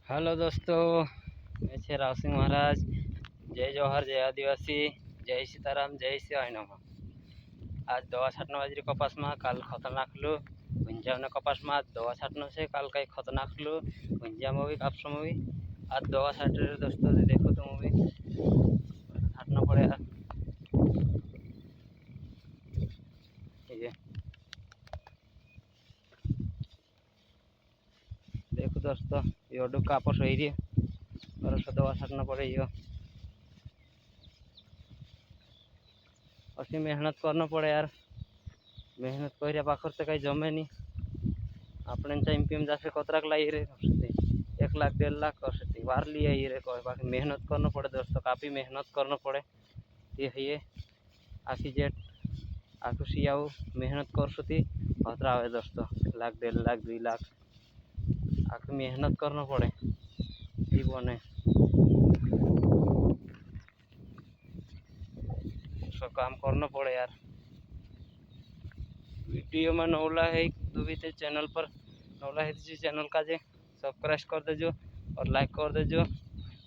Hello दोस्तों, मैं छे राव सिंह महाराज। जय जवाहर, जय आदिवासी, जय सीताराम, जय शिवाय नमः। आज दवा छाटना बाजरी कपास में काल खत नाखलू गुंजा ने कपास में आज दवा छाटना से काल कई खत नाखलू गुंजा में भी कापस में भी आज दवा छाटे दोस्तों। देखो तो भी छाटना पड़े यार। ये देखो दोस्तों, ये डुब कापस हो रही और उसको दवा छाटना पड़े। ये असी मेहनत करना पड़े यार। मेहनत कर पाखर तो कहीं जमे नहीं। अपने एमपीएम जासे कतराक लाई रे 1 लाख 1.5 लाख कर वार लिए ही रे कह बाकी मेहनत करना पड़े दोस्तों। काफ़ी मेहनत करना पड़े। ये आखी जेट आखू सियाऊ मेहनत कर सुती कतरा आवे दोस्तों। 1 लाख 1.5 लाख 2 लाख आखी मेहनत करना पड़े। बने उसका काम करना पड़े यार। वीडियो में नौला है दुबीते चैनल पर नौला है चैनल का जे सब्सक्राइब कर देजो और लाइक कर देजो।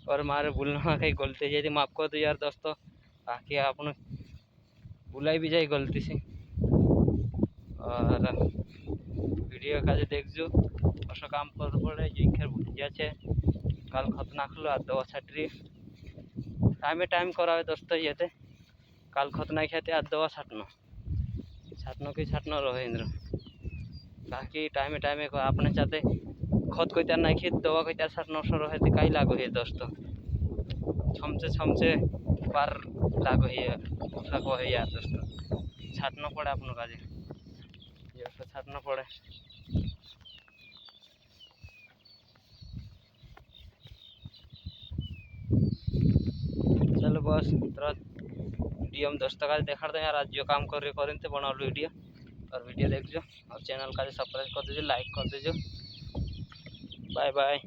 और मारे भूलना कहीं गलती जाती माफ कर दो यार दोस्तों। बाकी आपने भुलाई भी जाए गलती से। और वीडियो का देखजो ऐसा काम कर पड़े जिनके भूलिया छे काल खत नाखलो आ दवा छाटरी टाइम करावे दोस्तों। ये काल खत ना खाते आज दवा छाटनो रहे इंद्र। बाकी टाइमे को आपने चाहते खत कोई त्यार नाखी दवा कोई त्यार छाटनो रहे तो कई लागो है दोस्तों। छमचे बार लागो है उठाको है यार दोस्तों। छाटना पड़े अपनों काजे ये छाटना पड़े। चलो बस इतना वीडियो में दोस्तों का देखा दो यार। आज जो काम कर रहे करें बना लो वीडियो और वीडियो देखो और चैनल का सब्सक्राइब कर दीजिए, लाइक कर दीजिए। Bye bye.